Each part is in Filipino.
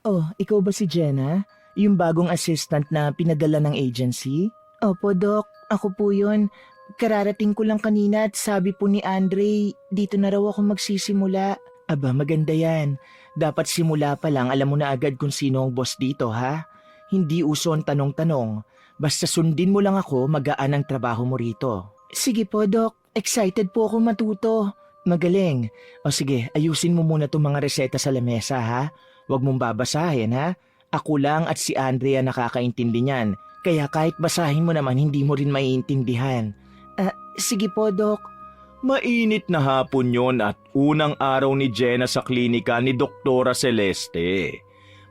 Oh, ikaw ba si Jenna? Yung bagong assistant na pinadala ng agency? Opo, Doc. Ako po yun. Kararating ko lang kanina at sabi po ni Andre, dito na raw ako magsisimula. Aba, maganda yan. Dapat simula pa lang alam mo na agad kung sino ang boss dito, ha? Hindi uso ang tanong-tanong. Basta sundin mo lang ako, magaan ang trabaho mo rito. Sige po, Doc. Excited po ako matuto. Magaling. O sige, ayusin mo muna itong mga reseta sa lamesa, ha? Huwag mong babasahin, ha? Ako lang at si Andrea nakakaintindi niyan. Kaya kahit basahin mo naman, hindi mo rin maiintindihan. Sige po, Doc. Mainit na hapon yon at unang araw ni Jenna sa klinika ni Doktora Celeste.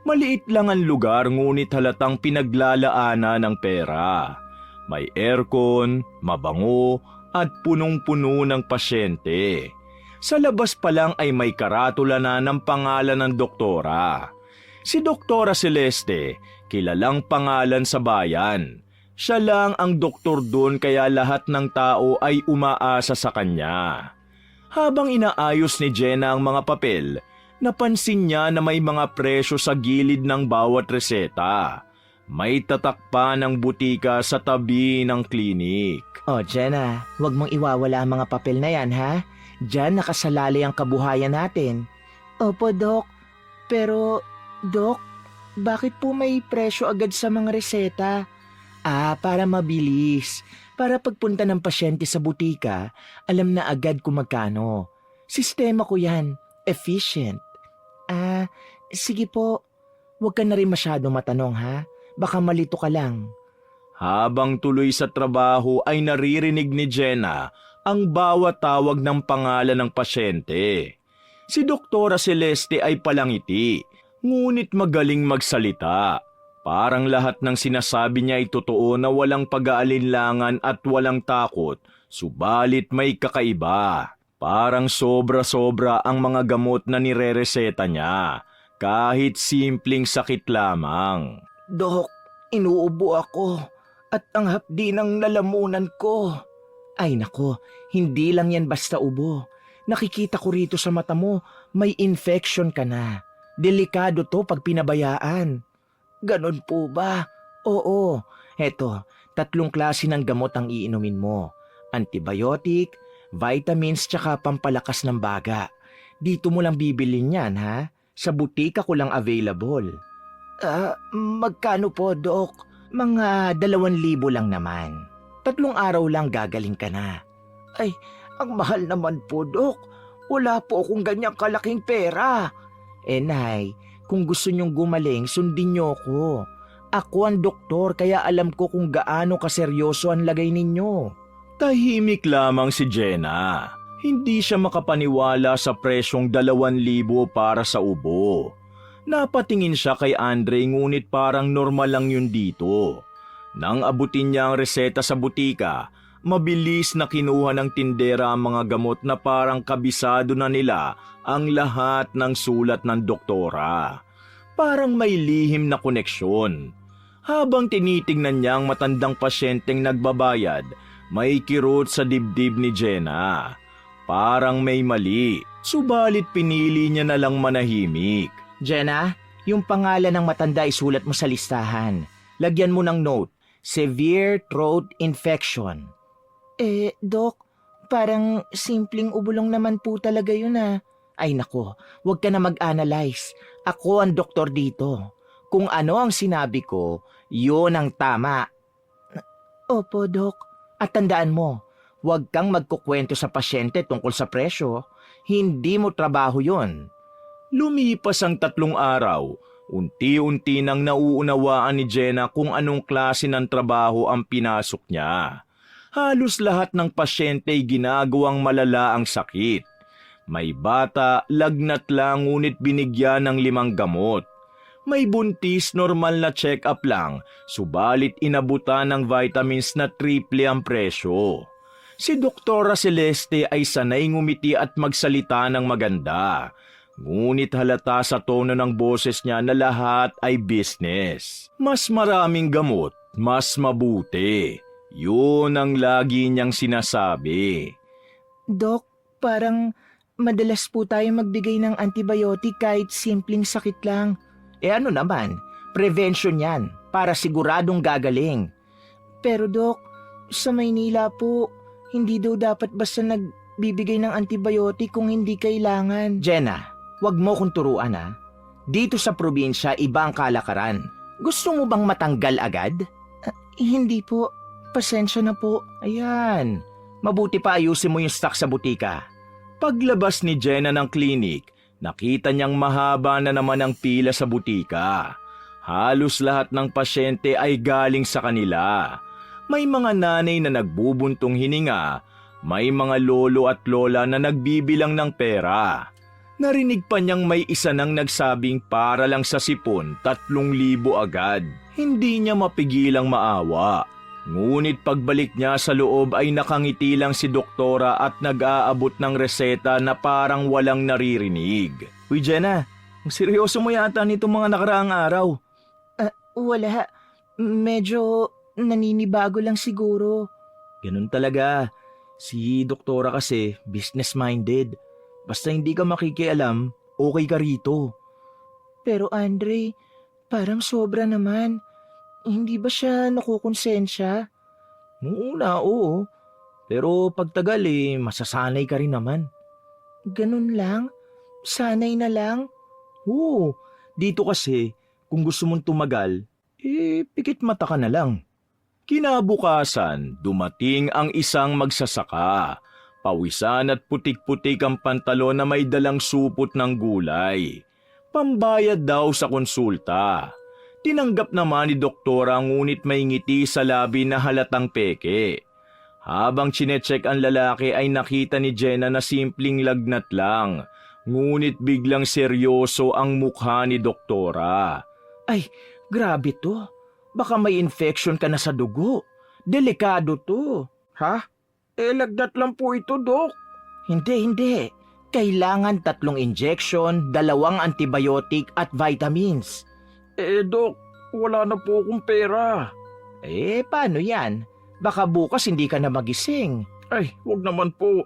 Maliit lang ang lugar ngunit halatang pinaglalaanan ng pera. May aircon, mabango at punong-puno ng pasyente. Sa labas pa lang ay may karatula na ng pangalan ng doktora. Si Doktora Celeste, kilalang pangalan sa bayan. Siya lang ang doktor doon kaya lahat ng tao ay umaasa sa kanya. Habang inaayos ni Jenna ang mga papel, napansin niya na may mga presyo sa gilid ng bawat reseta. May tatak pa ng butika sa tabi ng klinik. Oh, Jenna, huwag mong iwawala ang mga papel na yan, ha? Diyan nakasalalay ang kabuhayan natin. Opo, Doc. Pero, Doc, bakit po may presyo agad sa mga reseta? Para mabilis. Para pagpunta ng pasyente sa butika, alam na agad kung magkano. Sistema ko yan. Efficient. Sige po. Huwag ka na rin masyado matanong, ha? Baka malito ka lang. Habang tuloy sa trabaho ay naririnig ni Jenna ang bawat tawag ng pangalan ng pasyente. Si Doktora Celeste ay palangiti, ngunit magaling magsalita. Parang lahat ng sinasabi niya ay totoo na walang pag-aalinlangan at walang takot, subalit may kakaiba. Parang sobra-sobra ang mga gamot na nirereseta niya, kahit simpleng sakit lamang. Dok, inuubo ako at ang hapdi ng lalamunan ko. Ay nako, hindi lang yan basta ubo. Nakikita ko rito sa mata mo, may infection ka na. Delikado to pag pinabayaan. Ganon po ba? Oo. Eto, 3 klase ng gamot ang iinumin mo. Antibiotic, vitamins tsaka pampalakas ng baga. Dito mo lang bibilin yan, ha? Sa butika ko lang available. Magkano po, Dok? Mga 2,000 lang naman. 3 araw lang gagaling ka na. Ay, ang mahal naman po, Dok. Wala po akong ganyang kalaking pera. Nay, kung gusto niyong gumaling, sundin niyo ko. Ako ang doktor kaya alam ko kung gaano kaseryoso ang lagay ninyo. Tahimik lamang si Jenna. Hindi siya makapaniwala sa presyong 2,000 para sa ubo. Napatingin siya kay Andre ngunit parang normal lang yun dito. Nang abutin niya ang reseta sa butika, mabilis na kinuha ng tindera ang mga gamot na parang kabisado na nila ang lahat ng sulat ng doktora. Parang may lihim na koneksyon. Habang tinitingnan niya ang matandang pasyenteng nagbabayad, may kirot sa dibdib ni Jenna. Parang may mali, subalit pinili niya na lang manahimik. Jenna, yung pangalan ng matanda isulat mo sa listahan. Lagyan mo ng note, severe throat infection. Dok, parang simpleng ubulong naman po talaga yun Ay nako, huwag ka na mag-analyze. Ako ang doktor dito. Kung ano ang sinabi ko, yun ang tama. Opo, Dok. At tandaan mo, huwag kang magkukwento sa pasyente tungkol sa presyo. Hindi mo trabaho yun. Lumipas ang 3 araw, unti-unti nang nauunawaan ni Jenna kung anong klase ng trabaho ang pinasok niya. Halos lahat ng pasyente ay ginagawang malala ang sakit. May bata, lagnat lang ngunit binigyan ng 5 gamot. May buntis, normal na check-up lang, subalit inabutan ng vitamins na triple ang presyo. Si Doktora Celeste ay sanay ngumiti at magsalita ng maganda. Ngunit halata sa tono ng boses niya na lahat ay business. Mas maraming gamot, mas mabuti. Yun ang lagi niyang sinasabi. Dok, parang madalas po tayo magbigay ng antibiotic kahit simpleng sakit lang. Ano naman, prevention yan para siguradong gagaling. Pero Dok, sa Maynila po, hindi daw dapat basta nagbibigay ng antibiotic kung hindi kailangan. Jenna, wag mo kong turuan ha. Dito sa probinsya, iba ang kalakaran. Gusto mo bang matanggal agad? Hindi po. Pasensya na po. Ayan. Mabuti pa ayusin mo yung stock sa butika. Paglabas ni Jenna ng klinik, nakita niyang mahaba na naman ang pila sa butika. Halos lahat ng pasyente ay galing sa kanila. May mga nanay na nagbubuntong hininga, may mga lolo at lola na nagbibilang ng pera. Narinig pa niyang may isa nang nagsabing para lang sa sipon 3,000 agad. Hindi niya mapigilang maawa. Ngunit pagbalik niya sa loob ay nakangiti lang si doktora at nag-aabot ng reseta na parang walang naririnig. Uy Jenna, seryoso mo yata nitong mga nakaraang araw. Wala. Medyo naninibago lang siguro. Ganun talaga. Si doktora kasi business-minded. Basta hindi ka makikialam, okay ka rito. Pero Andre, parang sobra naman. Hindi ba siya nakukonsensya? Una, oo. Pero pagtagal masasanay ka rin naman. Ganun lang? Sanay na lang? Oo. Dito kasi, kung gusto mong tumagal, pikit mata ka na lang. Kinabukasan, dumating ang isang magsasaka. Pawisan at putik-putik ang pantalon na may dalang supot ng gulay. Pambayad daw sa konsulta. Tinanggap naman ni doktora ngunit may ngiti sa labi na halatang peke. Habang chinecheck ang lalaki ay nakita ni Jenna na simpleng lagnat lang. Ngunit biglang seryoso ang mukha ni doktora. Ay, grabe to. Baka may infection ka na sa dugo. Delikado to. Ha? Lagnat lang po ito, Dok. Hindi. Kailangan 3 injection, 2 antibiotic at vitamins. Dok, wala na po akong pera. Paano yan? Baka bukas hindi ka na magising. Ay, wag naman po.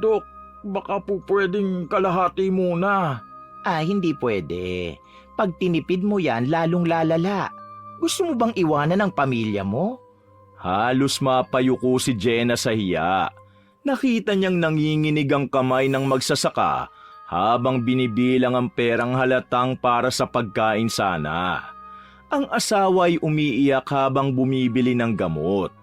Dok, baka po pwedeng kalahati muna. Hindi pwede. Pag tinipid mo yan, lalong lalala. Gusto mo bang iwanan ang pamilya mo? Halos mapayuko si Jenna sa hiya. Nakita niyang nanginginig ang kamay ng magsasaka habang binibilang ang perang halatang para sa pagkain sana. Ang asawa ay umiiyak habang bumibili ng gamot.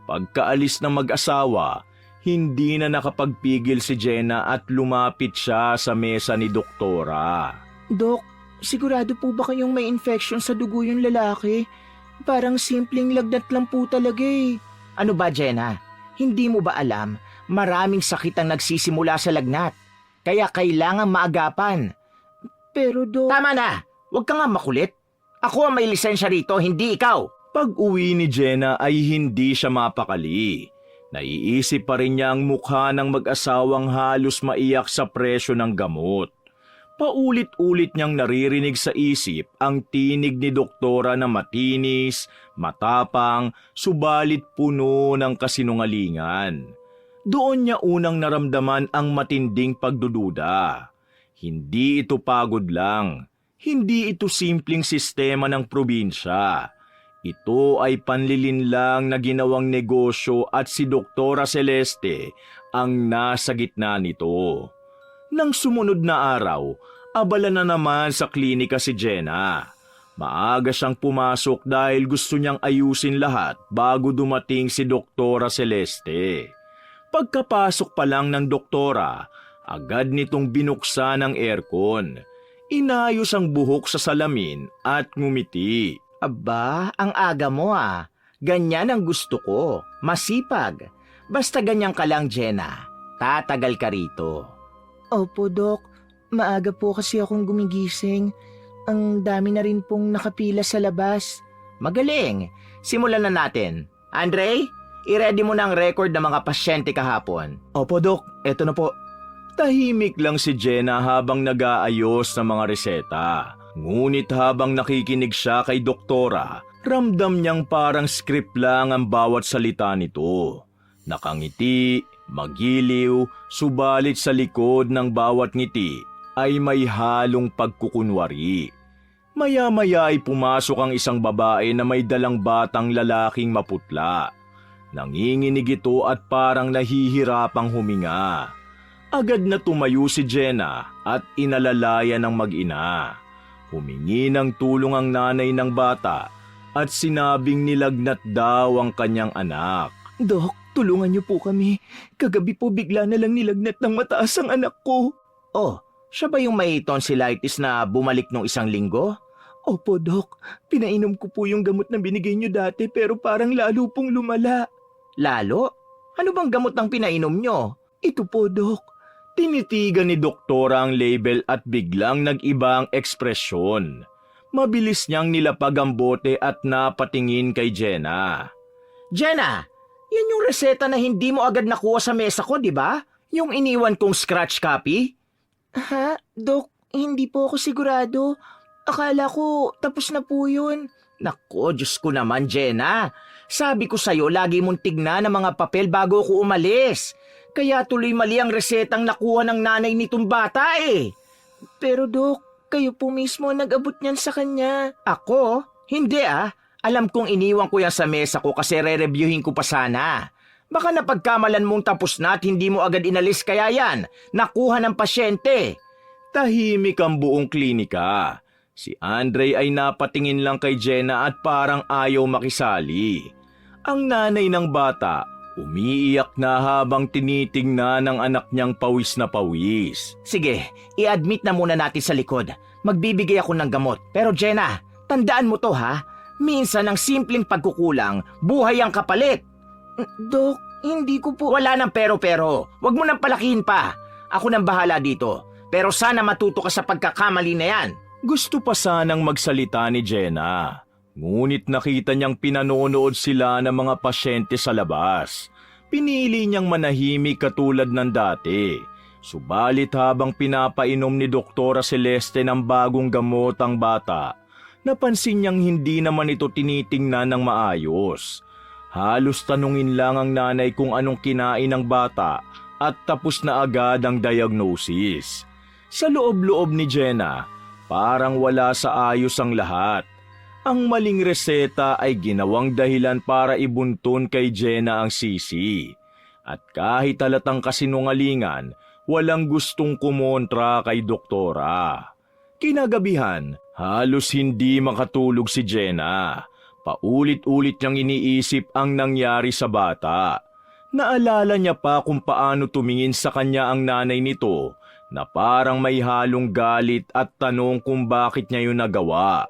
Pagkaalis ng mag-asawa, hindi na nakapagpigil si Jenna at lumapit siya sa mesa ni doktora. Dok, sigurado po ba kayong may infection sa dugo yung lalaki? Parang simpleng lagnat lang po talaga Ano ba, Jenna? Hindi mo ba alam, maraming sakit ang nagsisimula sa lagnat. Kaya kailangan maagapan. Pero Dok... Tama na! Huwag ka nga makulit. Ako ang may lisensya rito, hindi ikaw. Pag-uwi ni Jenna ay hindi siya mapakali. Naiisip pa rin niya ang mukha ng mag-asawang halos maiyak sa presyo ng gamot. Paulit-ulit niyang naririnig sa isip ang tinig ni doktora na matinis, matapang, subalit puno ng kasinungalingan. Doon niya unang naramdaman ang matinding pagdududa. Hindi ito pagod lang. Hindi ito simpleng sistema ng probinsya. Ito ay panlilinlang na ginawang negosyo at si Doktora Celeste ang nasa gitna nito. Nang sumunod na araw, abala na naman sa klinika si Jenna. Maaga siyang pumasok dahil gusto niyang ayusin lahat bago dumating si Doktora Celeste. Pagkapasok pa lang ng doktora, agad nitong binuksan ang aircon. Inayos ang buhok sa salamin at ngumiti. Aba, ang aga mo Ganyan ang gusto ko. Masipag. Basta ganyan ka lang, Jenna. Tatagal ka rito. Opo, Dok. Maaga po kasi akong gumigising. Ang dami na rin pong nakapila sa labas. Magaling. Simulan na natin. Andre, i-ready mo na ang record ng mga pasyente kahapon. Opo, Dok. Eto na po. Tahimik lang si Jenna habang nag-aayos ng mga reseta. Ngunit habang nakikinig siya kay doktora, ramdam niyang parang script lang ang bawat salita nito. Nakangiti, magiliw, subalit sa likod ng bawat ngiti ay may halong pagkukunwari. Maya-maya ay pumasok ang isang babae na may dalang batang lalaking maputla. Nanginginig ito at parang nahihirapang huminga. Agad na tumayo si Jenna at inalalaya ng mag-ina. Humingi ng tulong ang nanay ng bata at sinabing nilagnat daw ang kanyang anak. Dok, tulungan niyo po kami. Kagabi po bigla na lang nilagnat ng mataas ang anak ko. Oh, siya ba yung may tonsillitis na bumalik nung isang linggo? Opo, Dok. Pinainom ko po yung gamot na binigay niyo dati pero parang lalo pong lumala. Lalo? Ano bang gamot ang pinainom niyo? Ito po, Dok. Tinitigan ni doktora ang label at biglang nag-iba ang ekspresyon. Mabilis niyang nilapag ang bote at napatingin kay Jenna. Jenna, yan yung reseta na hindi mo agad nakuha sa mesa ko, di ba? Yung iniwan kong scratch copy? Ha? Dok, hindi po ako sigurado. Akala ko tapos na po yun. Nako, Diyos ko naman, Jenna. Sabi ko sa'yo, lagi mong tignan ang mga papel bago ako umalis. Kaya tuloy mali ang resetang nakuha ng nanay nitong bata eh. Pero Dok, kayo po mismo nag-abot niyan sa kanya. Ako? Hindi ah. Alam kong iniwan ko yan sa mesa ko kasi re-reviewin ko pa sana. Baka napagkamalan mong tapos na at hindi mo agad inalis kaya yan. Nakuha ng pasyente. Tahimik ang buong klinika. Si Andre ay napatingin lang kay Jenna at parang ayaw makisali. Ang nanay ng bata, umiiyak na habang tinitingnan ng anak niyang pawis na pawis. Sige, i-admit na muna natin sa likod. Magbibigay ako ng gamot. Pero Jenna, tandaan mo to ha. Minsan ang simpleng pagkukulang, buhay ang kapalit. Dok, hindi ko po... Wala nang pero-pero. Huwag mo nang palakihin pa. Ako nang bahala dito. Pero sana matuto ka sa pagkakamali na yan. Gusto pa sanang magsalita ni Jenna. Ngunit nakita niyang pinanonood sila ng mga pasyente sa labas. Pinili niyang manahimik katulad ng dati. Subalit habang pinapainom ni Doktora Celeste ng bagong gamot ang bata, napansin niyang hindi naman ito tinitingnan ng maayos. Halos tanungin lang ang nanay kung anong kinain ng bata at tapos na agad ang diagnosis. Sa loob-loob ni Jenna, parang wala sa ayos ang lahat. Ang maling reseta ay ginawang dahilan para ibuntun kay Jenna ang sisi. At kahit halatang kasinungalingan, walang gustong kumontra kay doktora. Kinagabihan, halos hindi makatulog si Jenna. Paulit-ulit niyang iniisip ang nangyari sa bata. Naalala niya pa kung paano tumingin sa kanya ang nanay nito na parang may halong galit at tanong kung bakit niya yun nagawa.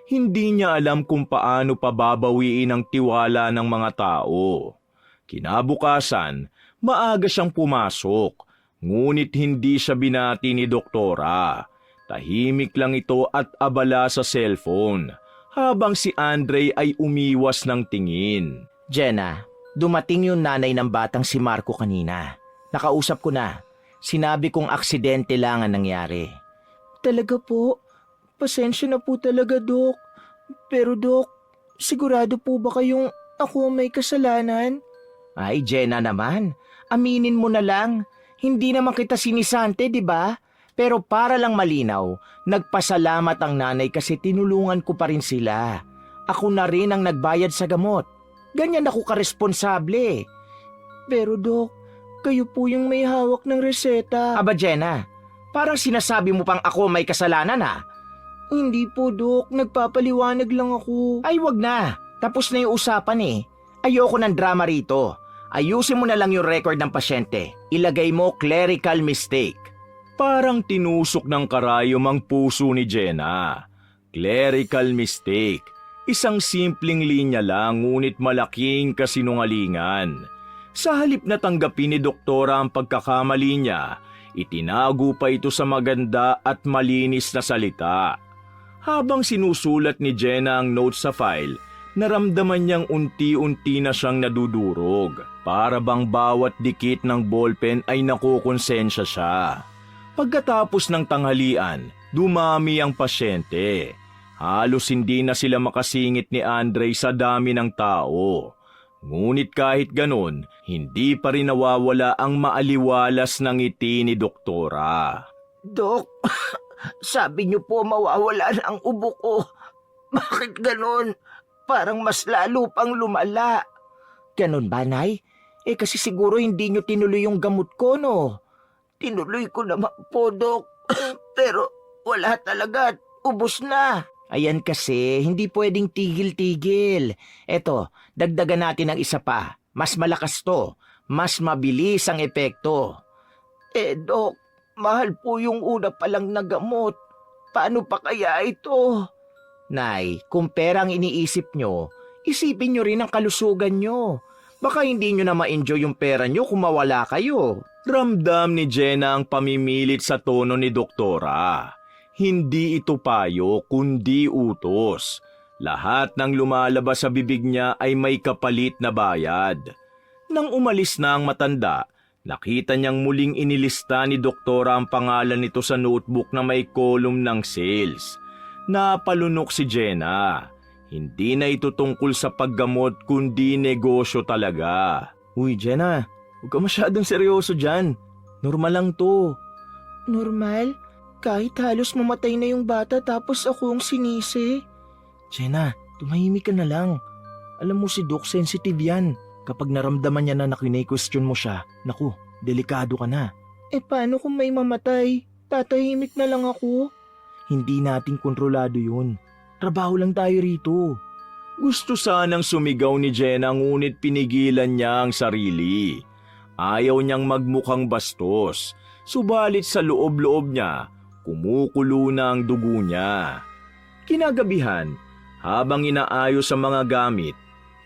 Hindi niya alam kung paano pababawiin ang tiwala ng mga tao. Kinabukasan, maaga siyang pumasok, ngunit hindi siya binati ni doktora. Tahimik lang ito at abala sa cellphone, habang si Andre ay umiwas ng tingin. Jenna, dumating yung nanay ng batang si Marco kanina. Nakausap ko na. Sinabi kong aksidente lang ang nangyari. Talaga po? Pasensya na po talaga, Dok. Pero Dok, sigurado po ba kayong ako may kasalanan? Ay, Jenna naman. Aminin mo na lang. Hindi naman kita sinisante, di ba? Pero para lang malinaw, nagpasalamat ang nanay kasi tinulungan ko pa rin sila. Ako na rin ang nagbayad sa gamot. Ganyan ako karesponsable. Pero Dok, kayo po yung may hawak ng reseta. Aba Jenna, parang sinasabi mo pang ako may kasalanan ha? Hindi po Dok, nagpapaliwanag lang ako. Ay wag na, tapos na yung usapan eh. Ayoko ng drama rito. Ayusin mo na lang yung record ng pasyente. Ilagay mo clerical mistake. Parang tinusok ng karayom ang puso ni Jenna. Clerical mistake. Isang simpleng linya lang ngunit malaking kasinungalingan. Sa halip na tanggapin ni doktora ang pagkakamali niya, itinago pa ito sa maganda at malinis na salita. Habang sinusulat ni Jenna ang notes sa file, naramdaman niyang unti-unti na siyang nadudurog. Para bang bawat dikit ng ballpen ay nakukonsensya siya. Pagkatapos ng tanghalian, dumami ang pasyente. Halos hindi na sila makasingit ni Andre sa dami ng tao. Ngunit kahit ganon, hindi pa rin nawawala ang maaliwalas ng ngiti ni doktora. Dok, Sabi niyo po mawawala na ang ubo ko. Bakit ganon? Parang mas lalo pang lumala. Ganon ba, Nay? Kasi siguro hindi niyo tinuloy yung gamot ko, no? Tinuloy ko naman po, Dok. Pero wala talaga. Ubos na. Ayan kasi, hindi pwedeng tigil-tigil. Eto, dagdagan natin ng isa pa. Mas malakas to. Mas mabilis ang epekto. Dok, mahal po yung una palang na gamot. Paano pa kaya ito? Nay, kung pera ang iniisip nyo, isipin nyo rin ang kalusugan nyo. Baka hindi nyo na ma-enjoy yung pera nyo kung mawala kayo. Ramdam ni Jenna ang pamimilit sa tono ni Doktora. Hindi ito payo kundi utos. Lahat ng lumalabas sa bibig niya ay may kapalit na bayad. Nang umalis na ang matanda, nakita niyang muling inilista ni Doktora ang pangalan nito sa notebook na may column ng sales. Napalunok si Jenna. Hindi na ito tungkol sa paggamot kundi negosyo talaga. Uy, Jenna, huwag ka masyadong seryoso dyan. Normal lang to. Normal? Kahit halos mamatay na yung bata tapos ako ang sinisi. Jenna, tumahimik ka na lang. Alam mo si Doc sensitive yan. Kapag naramdaman niya na question mo siya, naku, delikado ka na. Paano kung may mamatay? Tatahimik na lang ako. Hindi natin kontrolado yun. Trabaho lang tayo rito. Gusto sanang sumigaw ni Jenna ngunit pinigilan niya ang sarili. Ayaw niyang magmukhang bastos, subalit sa loob-loob niya, kumukulo na ang dugo niya. Kinagabihan, habang inaayos ang mga gamit,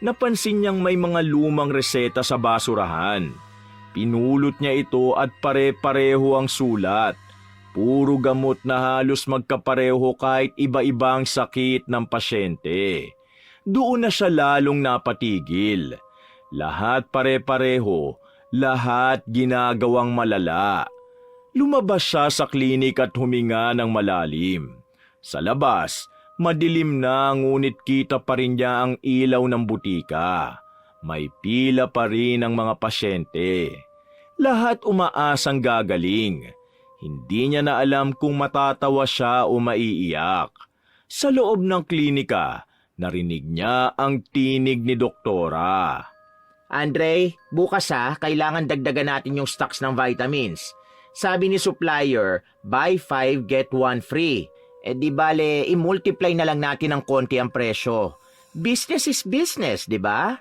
napansin niyang may mga lumang reseta sa basurahan. Pinulot niya ito at pare-pareho ang sulat. Puro gamot na halos magkapareho kahit iba-ibang sakit ng pasyente. Doon na siya lalong napatigil. Lahat pare-pareho, lahat ginagawang malala. Lumabas siya sa klinik at huminga ng malalim. Sa labas, madilim na ngunit kita pa rin niya ang ilaw ng butika. May pila pa rin ang mga pasyente. Lahat umaasang gagaling. Hindi niya na alam kung matatawa siya o maiiyak. Sa loob ng klinika, narinig niya ang tinig ni Doktora. Andre, bukas kailangan dagdagan natin yung stocks ng vitamins. Sabi ni supplier, buy 5 get 1 free. Di bale, i-multiply na lang natin ng konti ang presyo. Business is business, di ba?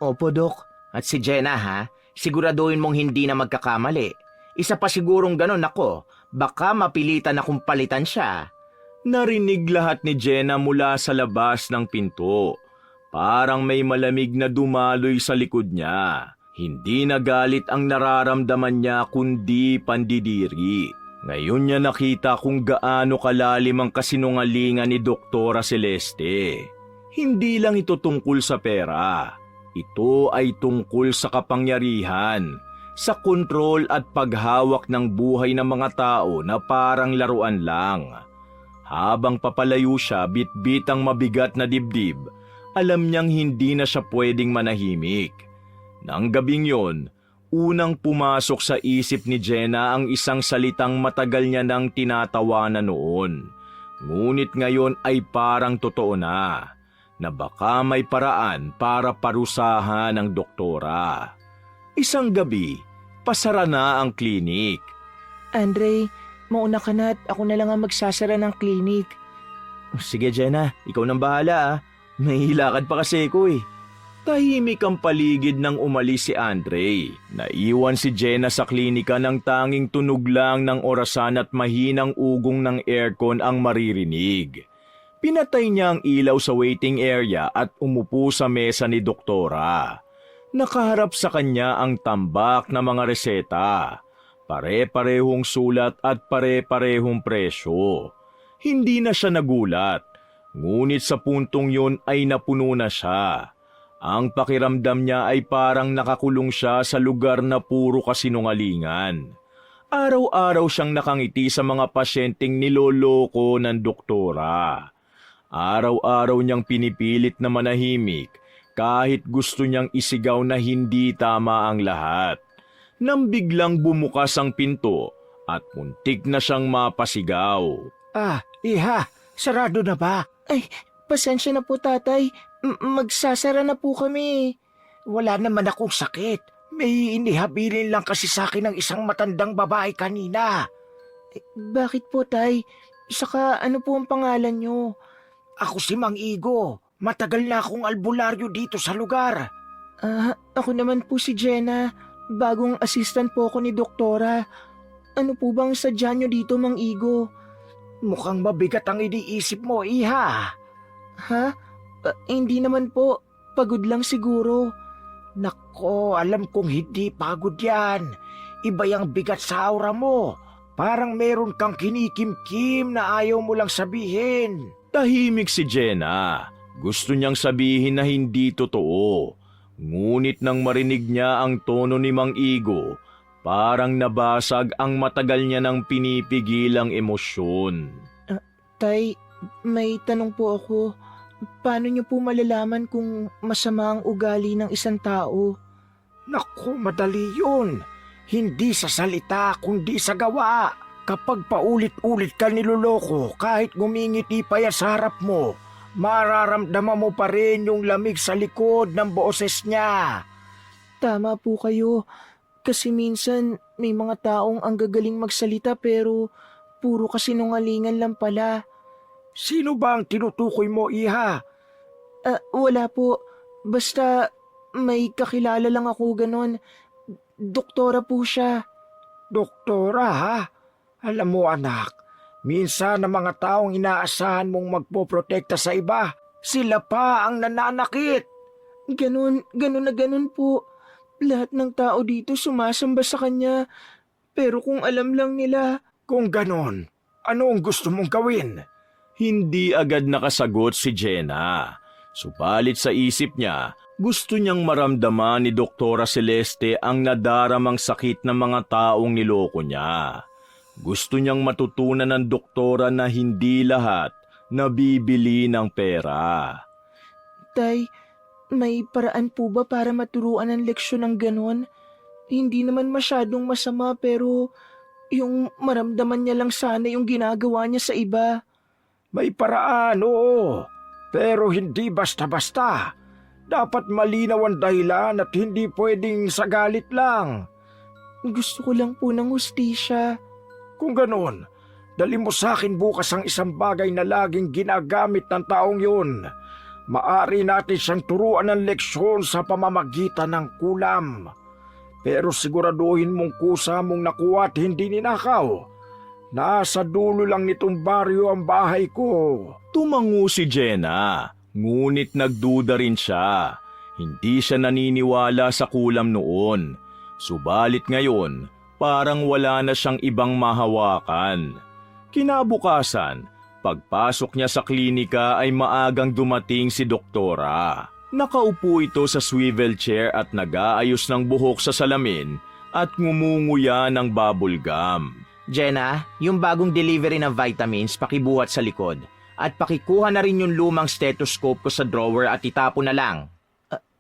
Opo, Dok. At si Jenna siguraduhin mong hindi na magkakamali. Isa pa sigurong ganon ako, baka mapilitan akong palitan siya. Narinig lahat ni Jenna mula sa labas ng pinto. Parang may malamig na dumaloy sa likod niya. Hindi na galit ang nararamdaman niya kundi pandidiri. Ngayon niya nakita kung gaano kalalim ang kasinungalingan ni Doktora Celeste. Hindi lang ito tungkol sa pera. Ito ay tungkol sa kapangyarihan, sa kontrol at paghawak ng buhay ng mga tao na parang laruan lang. Habang papalayo siya bitbit ang mabigat na dibdib, alam niyang hindi na siya pwedeng manahimik. Nang gabing yon, unang pumasok sa isip ni Jenna ang isang salitang matagal niya nang tinatawanan noon. Ngunit ngayon ay parang totoo na baka may paraan para parusahan ang doktora. Isang gabi, pasara na ang klinik. Andre, mauna ka na at ako na lang ang magsasara ng klinik. Sige Jenna, ikaw nang bahala May hilakad pa kasi ko Tahimik ang paligid nang umalis si Andre. Naiwan si Jenna sa klinika ng tanging tunog lang ng orasan at mahinang ugong ng aircon ang maririnig. Pinatay niya ang ilaw sa waiting area at umupo sa mesa ni Doktora. Nakaharap sa kanya ang tambak na mga reseta. Pare-parehong sulat at pare-parehong presyo. Hindi na siya nagulat. Ngunit sa puntong yun ay napuno na siya. Ang pakiramdam niya ay parang nakakulong siya sa lugar na puro kasinungalingan. Araw-araw siyang nakangiti sa mga pasyenteng niloloko ng doktora. Araw-araw niyang pinipilit na manahimik kahit gusto niyang isigaw na hindi tama ang lahat. Nang biglang bumukas ang pinto, at muntik na siyang mapasigaw. Iha, sarado na ba? Ay, pasensya na po tatay. Magsasara na po kami. Wala naman akong sakit. May inihabilin lang kasi sa akin ng isang matandang babae kanina. Bakit po tay? Saka ano po ang pangalan nyo? Ako si Mang Igo. Matagal na akong albularyo dito sa lugar. Ako naman po si Jenna. Bagong assistant po ako ni Doktora. Ano po bang sadya nyo dito, Mang Igo? Mukhang mabigat ang iniisip mo, iha. Ha? Hindi naman po. Pagod lang siguro. Nako, alam kong hindi pagod yan. Iba yung bigat sa aura mo. Parang meron kang kinikimkim na ayaw mo lang sabihin. Tahimik si Jenna. Gusto niyang sabihin na hindi totoo. Ngunit nang marinig niya ang tono ni Mang Igo, parang nabasag ang matagal niya nang pinipigilang emosyon. Tay, may tanong po ako. Paano niyo po malalaman kung masama ang ugali ng isang tao? Naku, madali yun. Hindi sa salita, kundi sa gawa. Kapag paulit-ulit ka niloloko, kahit ngumingiti pa yan sa harap mo, mararamdaman mo pa rin yung lamig sa likod ng boses niya. Tama po kayo. Kasi minsan may mga taong ang gagaling magsalita pero puro kasinungalingan lang pala. Sino ba ang tinutukoy mo, iha? Wala po. Basta may kakilala lang ako ganon. Doktora po siya. Doktora, ha? Alam mo anak, minsan ang mga taong inaasahan mong magpoprotekta sa iba, sila pa ang nananakit. Ganon na ganon po. Lahat ng tao dito sumasamba sa kanya. Pero kung alam lang nila... Kung ganon, ano ang gusto mong gawin? Hindi agad nakasagot si Jenna. Subalit sa isip niya, gusto niyang maramdaman ni Doktora Celeste ang nadaramang sakit ng mga taong niloko niya. Gusto niyang matutunan ng doktora na hindi lahat nabibili ng pera. Tay, may paraan po ba para maturuan ng leksyon ng ganon? Hindi naman masyadong masama pero yung maramdaman niya lang sana yung ginagawa niya sa iba. May paraan, oo. Pero hindi basta-basta. Dapat malinaw ang dahilan at hindi pwedeng sa galit lang. Gusto ko lang po ng hustisya. Kung ganon, dali mo sa akin bukas ang isang bagay na laging ginagamit ng taong yun. Maari natin siyang turuan ng leksyon sa pamamagitan ng kulam. Pero siguraduhin mong kusa mong nakuha at hindi ninakaw. Nasa dulo lang nitong baryo ang bahay ko. Tumango si Jenna, ngunit nagduda rin siya. Hindi siya naniniwala sa kulam noon. Subalit ngayon, parang wala na siyang ibang mahawakan. Kinabukasan, pagpasok niya sa klinika ay maagang dumating si Doktora. Nakaupo ito sa swivel chair at nag-aayos ng buhok sa salamin at ngumunguya ng bubble gum. Jenna, yung bagong delivery ng vitamins pakibuhat sa likod. At pakikuha na rin yung lumang stethoscope ko sa drawer at itapo na lang.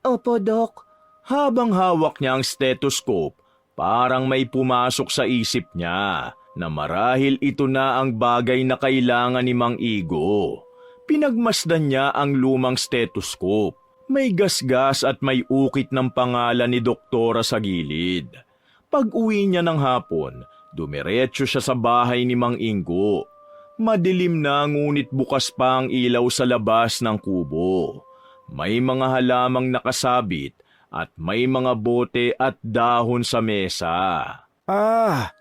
Opo, Doc. Habang hawak niya ang stethoscope, parang may pumasok sa isip niya na marahil ito na ang bagay na kailangan ni Mang Igo. Pinagmasdan niya ang lumang stethoscope. May gasgas at may ukit ng pangalan ni Doktora sa gilid. Pag-uwi niya ng hapon, dumiretso siya sa bahay ni Mang Igo. Madilim na ngunit bukas pa ang ilaw sa labas ng kubo. May mga halamang nakasabit at may mga bote at dahon sa mesa.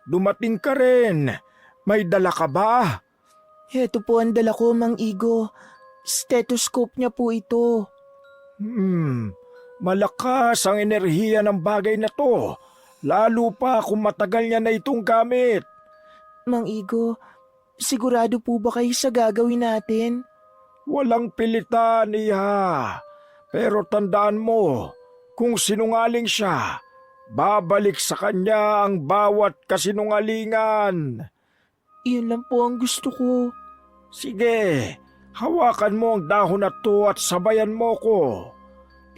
Dumating ka rin. May dala ka ba? Heto po ang dala ko, Mang Igo. Stethoscope niya po ito. Malakas ang enerhiya ng bagay na to. Lalo pa kung matagal niya na itong gamit. Mang Igo, sigurado po ba kayo sa gagawin natin? Walang pilitan, iha. Pero tandaan mo, kung sinungaling siya, babalik sa kanya ang bawat kasinungalingan. Iyon lang po ang gusto ko. Sige, hawakan mo ang dahon na to at sabayan mo ko.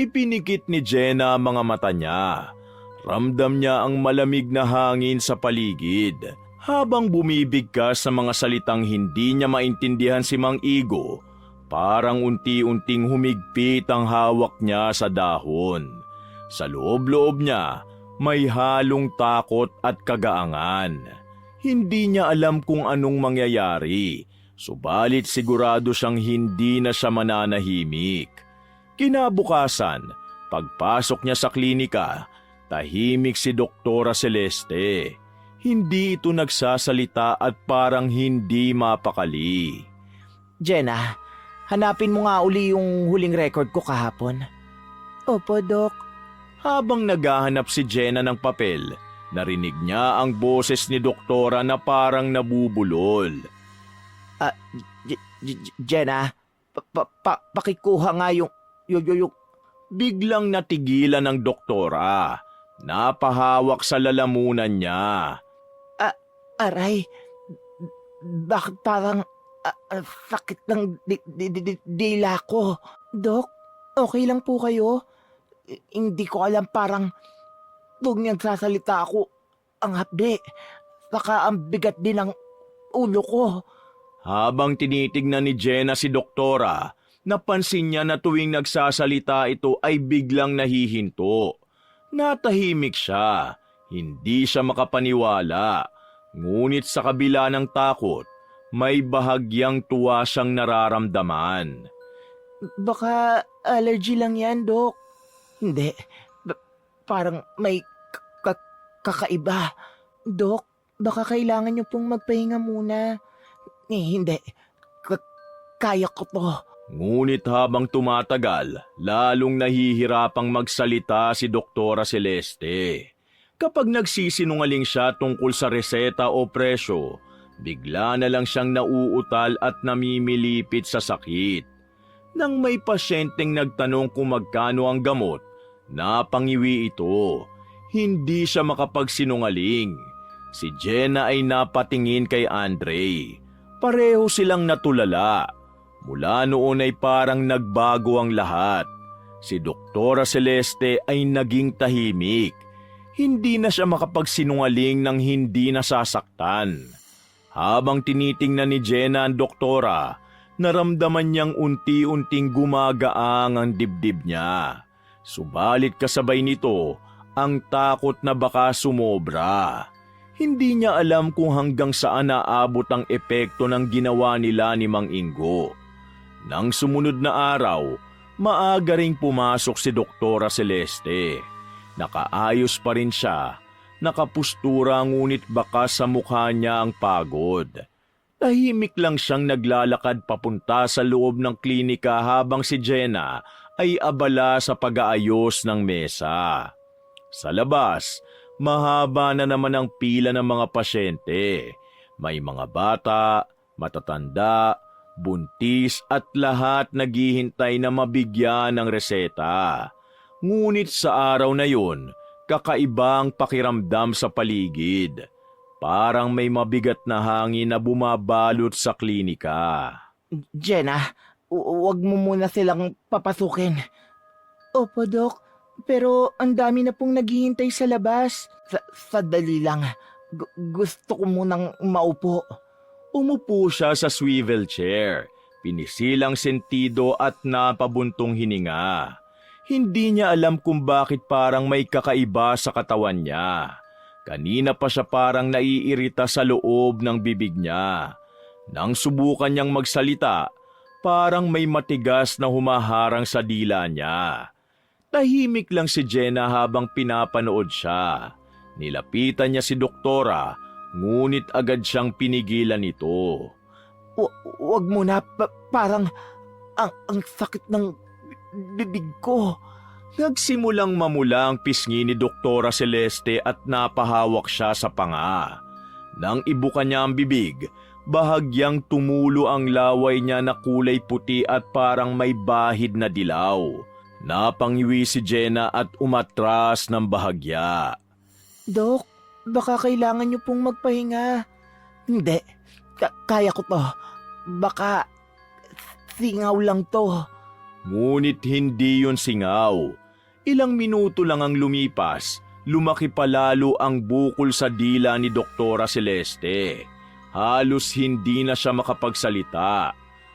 Ipinikit ni Jenna ang mga mata niya. Ramdam niya ang malamig na hangin sa paligid. Habang bumibigkas sa mga salitang hindi niya maintindihan si Mang Igo, parang unti-unting humigpit ang hawak niya sa dahon. Sa loob-loob niya, may halong takot at kagaangan. Hindi niya alam kung anong mangyayari, subalit sigurado siyang hindi na siya mananahimik. Kinabukasan, pagpasok niya sa klinika, tahimik si Doktora Celeste. Hindi ito nagsasalita at parang hindi mapakali. Jenna, hanapin mo nga uli yung huling record ko kahapon. Opo, Dok. Habang naghahanap si Jenna ng papel, narinig niya ang boses ni Doktora na parang nabubulol. Jenna, pakikuha nga yung... Biglang natigilan ng Doktora. Napahawak sa lalamunan niya. Aray, bakit parang sakit ng dila ko? Dok, okay lang po kayo? Hindi ko alam, parang tuwag nagsasalita ako ang hapde. Saka ang bigat din ng ulo ko. Habang tinitignan ni Jenna si Doktora, napansin niya na tuwing nagsasalita ito ay biglang nahihinto. Natahimik siya, hindi siya makapaniwala. Ngunit sa kabila ng takot, may bahagyang tuwa siyang nararamdaman. Baka allergy lang yan, Dok. Hindi, parang may kakaiba. Dok, baka kailangan niyo pong magpahinga muna. Hindi, kaya ko to. Ngunit habang tumatagal, lalong nahihirapang magsalita si Doktora Celeste. Kapag nagsisinungaling siya tungkol sa reseta o presyo, bigla na lang siyang nauutal at namimilipit sa sakit. Nang may pasyenteng nagtanong kung magkano ang gamot, napangiwi ito. Hindi siya makapagsinungaling. Si Jenna ay napatingin kay Andre. Pareho silang natulala. Mula noon ay parang nagbago ang lahat. Si Doktora Celeste ay naging tahimik. Hindi na siya makapagsinungaling nang hindi nasasaktan. Habang tinitingnan ni Jenna ang doktora, naramdaman niyang unti-unting gumagaang ang dibdib niya. Subalit kasabay nito, ang takot na baka sumobra. Hindi niya alam kung hanggang saan naabot ang epekto ng ginawa nila ni Mang Ingo. Nang sumunod na araw, maaga ring pumasok si Doktora Celeste. Nakaayos pa rin siya, nakapustura ngunit baka sa mukha niya ang pagod. Tahimik lang siyang naglalakad papunta sa loob ng klinika habang si Jenna ay abala sa pag-aayos ng mesa. Sa labas, mahaba na naman ang pila ng mga pasyente. May mga bata, matatanda, buntis at lahat naghihintay na mabigyan ng reseta. Ngunit sa araw na yun, kakaibang pakiramdam sa paligid. Parang may mabigat na hangin na bumabalot sa klinika. Jenna, wag mo muna silang papasukin. Opo, Dok. Pero ang dami na pong naghihintay sa labas. Sadali lang. Gusto ko munang maupo. Umupo siya sa swivel chair, pinisilang sentido at napabuntong hininga. Hindi niya alam kung bakit parang may kakaiba sa katawan niya. Kanina pa siya parang naiirita sa loob ng bibig niya. Nang subukan niyang magsalita, parang may matigas na humaharang sa dila niya. Tahimik lang si Jenna habang pinapanood siya. Nilapitan niya si Doktora, ngunit agad siyang pinigilan ito. Wag mo na, parang ang sakit ng bibig ko. Nagsimulang mamula ang pisngi ni Doktora Celeste at napahawak siya sa panga. Nang ibuka niya ang bibig, bahagyang tumulo ang laway niya na kulay puti at parang may bahid na dilaw. Napangiwi si Jenna at umatras ng bahagya. Dok, baka kailangan niyo pong magpahinga. Hindi, kaya ko to. Baka singaw lang to. Ngunit hindi yun singaw. Ilang minuto lang ang lumipas lumaki palalo ang bukol sa dila ni Doktora Celeste. Halos hindi na siya makapagsalita.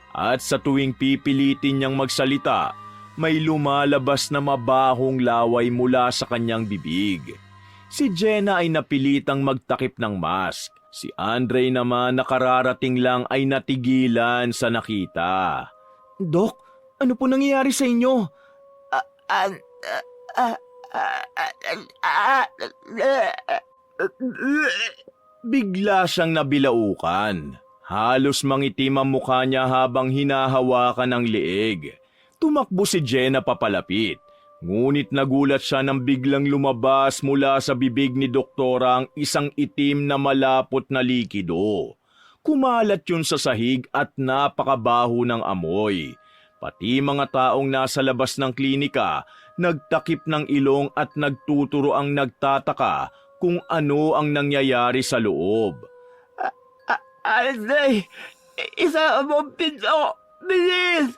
At sa tuwing pipilitin niyang magsalita, may lumalabas na mabahong laway mula sa kanyang bibig. Si Jenna ay napilitang magtakip ng mask. Si Andre naman nakararating lang ay natigilan sa nakita. Dok, ano po nangyayari sa inyo? Bigla siyang nabilaukan. Halos mangitim ang mukha niya habang hinahawakan ang leeg. Tumakbo si Jenna papalapit. Ngunit nagulat siya nang biglang lumabas mula sa bibig ni Doktora ang isang itim na malapot na likido. Kumalat yun sa sahig at napakabaho ng amoy. Pati mga taong nasa labas ng klinika, nagtakip ng ilong at nagtuturo ang nagtataka kung ano ang nangyayari sa loob. Andre, isa mong pinto! Bilis!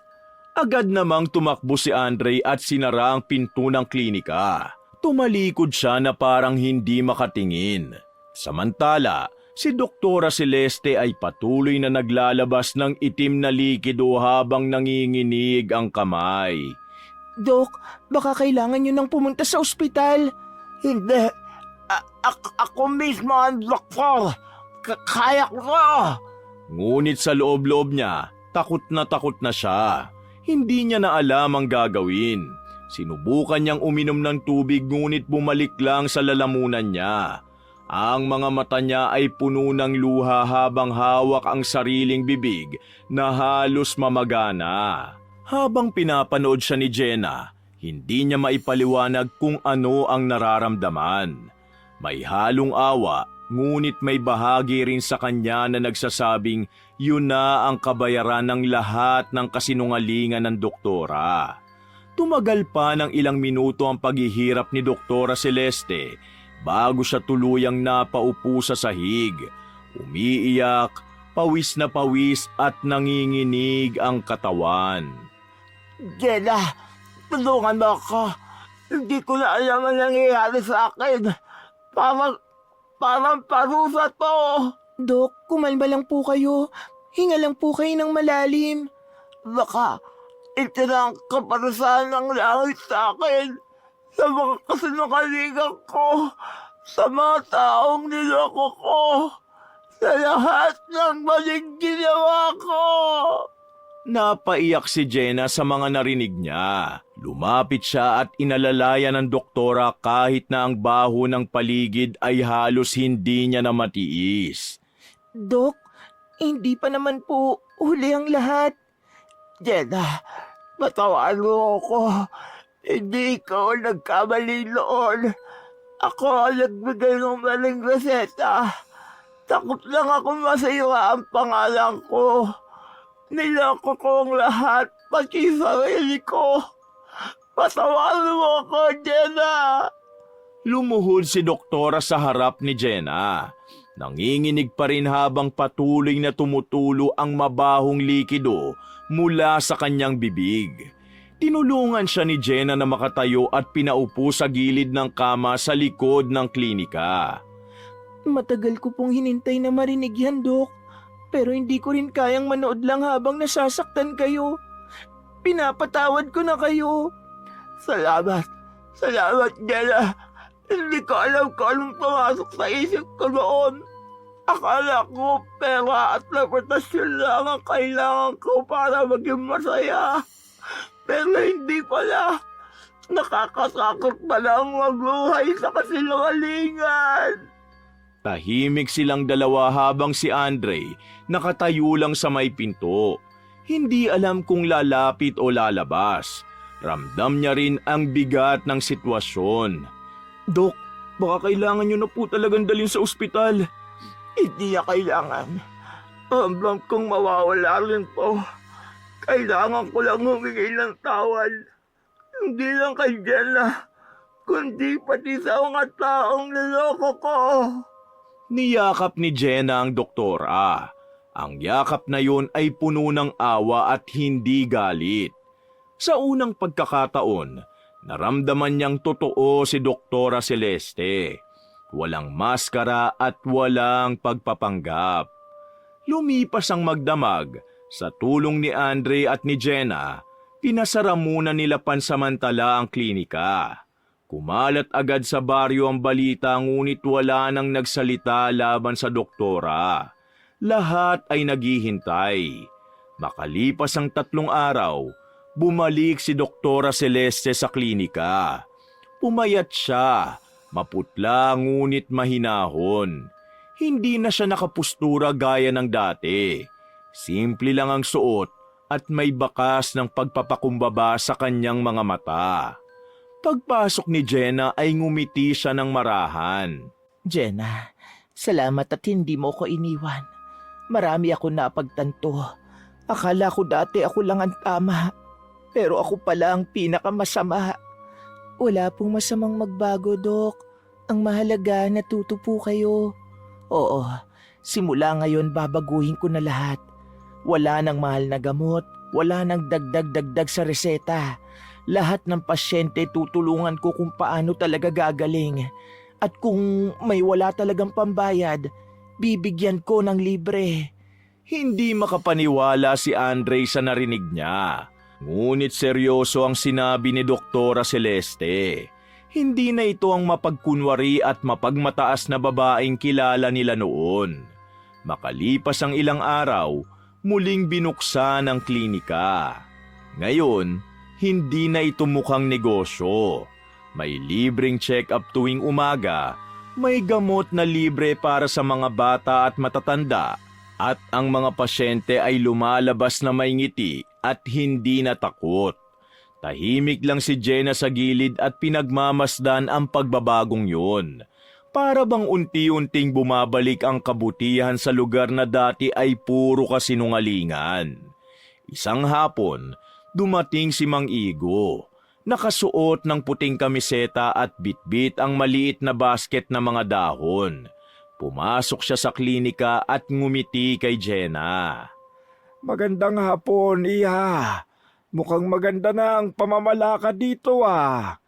Agad namang tumakbo si Andre at sinara ang pinto ng klinika. Tumalikod siya na parang hindi makatingin. Samantala, si Doktora Celeste ay patuloy na naglalabas ng itim na likido habang nanginginig ang kamay. Dok, baka kailangan nyo nang pumunta sa ospital. Hindi. Ako mismo ang doktor. Kaya ko! Ngunit sa loob-loob niya, takot na siya. Hindi niya na alam ang gagawin. Sinubukan niyang uminom ng tubig ngunit bumalik lang sa lalamunan niya. Ang mga mata niya ay puno ng luha habang hawak ang sariling bibig na halos mamagana. Habang pinapanood siya ni Jenna, hindi niya maipaliwanag kung ano ang nararamdaman. May halong awa, ngunit may bahagi rin sa kanya na nagsasabing yun na ang kabayaran ng lahat ng kasinungalingan ng doktora. Tumagal pa ng ilang minuto ang paghihirap ni Doktora Celeste bago siya tuluyang napaupo sa sahig. Umiiyak, pawis na pawis at nanginginig ang katawan. Jenna, tulungan mo ako. Hindi ko na alam ang nangyayari sa akin. Parang parusa to. Dok, kumalma lang po kayo. Hinga lang po kayo ng malalim. Baka ito na ang kaparusahan ng langit sa akin. Sa mga kasinungalingan ko. Sa mga taong niloko ko. Sa lahat ng maling ginawa ko. Napaiyak si Jenna sa mga narinig niya. Lumapit siya at inalalayan ng doktora kahit na ang baho ng paligid ay halos hindi niya na matiis. Dok, hindi pa naman po huli ang lahat. Jenna, patawaan mo ako. Hindi ko nagkamali noon. Ako ang nagbigay ng maling reseta. Takot lang ako masaywa ang pangalan ko. Niloko ko ang lahat, pati sarili ko. Patawaan mo ako, Jenna! Lumuhod si doktora sa harap ni Jenna. Nanginginig pa rin habang patuloy na tumutulo ang mabahong likido mula sa kanyang bibig. Tinulungan siya ni Jenna na makatayo at pinaupo sa gilid ng kama sa likod ng klinika. Matagal ko pong hinintay na marinig yan, Dok. Pero hindi ko rin kayang manood lang habang nasasaktan kayo. Pinapatawad ko na kayo. Salamat. Salamat, Jenna. Hindi ko alam kung anong pumasok sa isip ko noon. Akala ko pera at reputasyon lang ang kailangan ko para maging masaya. Pero hindi pala. Nakakasakot pala ang mabuhay sa kasinungalingan. Tahimik silang dalawa habang si Andre nakatayo lang sa may pinto. Hindi alam kung lalapit o lalabas. Ramdam niya rin ang bigat ng sitwasyon. Dok, baka kailangan nyo na po talagang dalhin sa ospital. Hindi na kailangan. Ramdam kong mawawala rin po. Kailangan ko lang humingi ng tawad. Hindi lang kay Jenna, kundi pati sa mga taong niloko ko. Niyakap ni Jenna ang doktora. Ang yakap na yun ay puno ng awa at hindi galit. Sa unang pagkakataon, Naramdaman niyang totoo si Doktora Celeste. Walang maskara at walang pagpapanggap. Lumipas ang magdamag. Sa tulong ni Andre at ni Jenna, pinasara muna nila pansamantala ang klinika. Kumalat agad sa baryo ang balita ngunit wala nang nagsalita laban sa doktora. Lahat ay naghihintay. Makalipas ang 3 araw, bumalik si Doktora Celeste sa klinika. Pumayat siya, maputla ngunit mahinahon. Hindi na siya nakapustura gaya ng dati. Simple lang ang suot at may bakas ng pagpapakumbaba sa kanyang mga mata. Pagpasok ni Jenna ay ngumiti siya ng marahan. Jenna, salamat at hindi mo ko iniwan. Marami ako napagtanto. Akala ko dati ako lang ang tama. Pero ako pala ang pinakamasama. Wala pong masamang magbago, Dok. Ang mahalaga, natuto po kayo. Oo, simula ngayon babaguhin ko na lahat. Wala nang mahal na gamot, wala nang dagdag-dagdag sa reseta. Lahat ng pasyente tutulungan ko kung paano talaga gagaling. At kung may wala talagang pambayad, bibigyan ko ng libre. Hindi makapaniwala si Andre sa narinig niya. Ngunit seryoso ang sinabi ni Doktora Celeste. Hindi na ito ang mapagkunwari at mapagmataas na babaeng kilala nila noon. Makalipas ang ilang araw, muling binuksan ang klinika. Ngayon, hindi na ito mukhang negosyo. May libreng check-up tuwing umaga, may gamot na libre para sa mga bata at matatanda, at ang mga pasyente ay lumalabas na may ngiti at hindi na takot. Tahimik lang si Jenna sa gilid at pinagmamasdan ang pagbabagong yun. Para bang unti-unting bumabalik ang kabutihan sa lugar na dati ay puro kasinungalingan. Isang hapon, dumating si Mang Igo. Nakasuot ng puting kamiseta at bitbit ang maliit na basket na mga dahon. Pumasok siya sa klinika at ngumiti kay Jenna. Magandang hapon, Iha. Mukhang maganda na ang pamamalakad dito ah.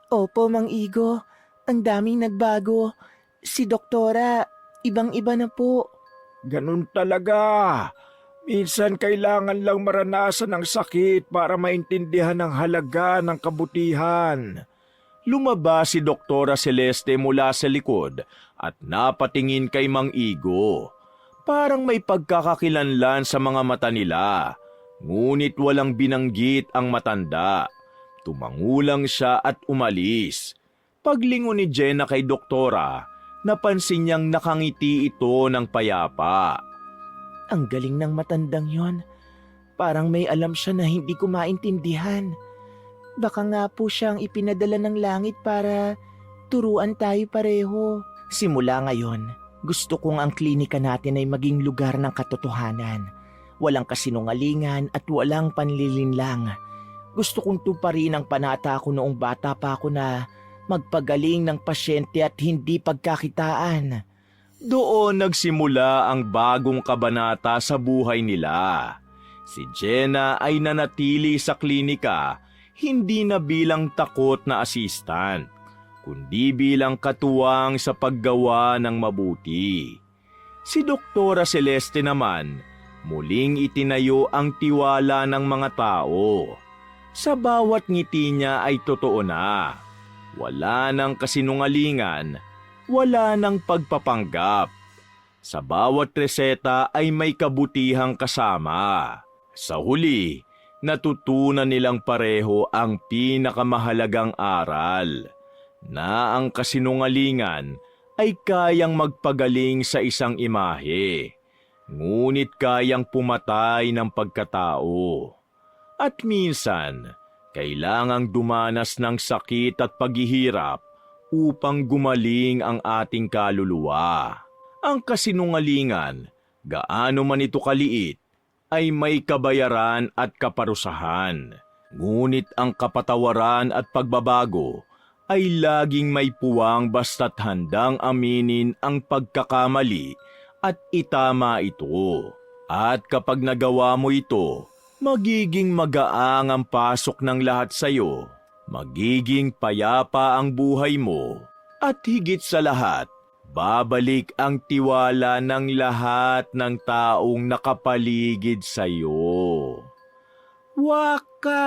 Opo, Mang Igo. Ang daming nagbago. Si Doktora, ibang-iba na po. Ganun talaga. Minsan kailangan lang maranasan ang sakit para maintindihan ang halaga ng kabutihan. Lumabas si Doktora Celeste mula sa likod at napatingin kay Mang Igo. Parang may pagkakakilanlan sa mga mata nila, ngunit walang binanggit ang matanda. Tumangulang siya at umalis. Paglingon ni Jenna kay Doktora, napansin niyang nakangiti ito ng payapa. Ang galing ng matandang yon. Parang may alam siya na hindi ko maintindihan. Baka nga po siyang ipinadala ng langit para turuan tayo pareho. Simula ngayon, gusto kong ang klinika natin ay maging lugar ng katotohanan. Walang kasinungalingan at walang panlilinlang. Gusto kong tuparin ang panata ko noong bata pa ako na magpagaling ng pasyente at hindi pagkakitaan. Doon nagsimula ang bagong kabanata sa buhay nila. Si Jenna ay nanatili sa klinika, hindi na bilang takot na assistant, kundi bilang katuwang sa paggawa ng mabuti. Si Doktora Celeste naman, muling itinayo ang tiwala ng mga tao. Sa bawat ngiti niya ay totoo na. Wala nang kasinungalingan, wala nang pagpapanggap. Sa bawat reseta ay may kabutihang kasama. Sa huli, natutunan nilang pareho ang pinakamahalagang aral, na ang kasinungalingan ay kayang magpagaling sa isang imahe, ngunit kayang pumatay ng pagkatao. At minsan, kailangang dumanas ng sakit at paghihirap upang gumaling ang ating kaluluwa. Ang kasinungalingan, gaano man ito kaliit, ay may kabayaran at kaparusahan. Ngunit ang kapatawaran at pagbabago ay laging may puwang basta't handang aminin ang pagkakamali at itama ito. At kapag nagawa mo ito, magiging magaang ang pasok ng lahat sa iyo. magiging payapa ang buhay mo at higit sa lahat, babalik ang tiwala ng lahat ng taong nakapaligid sa iyo. Waka!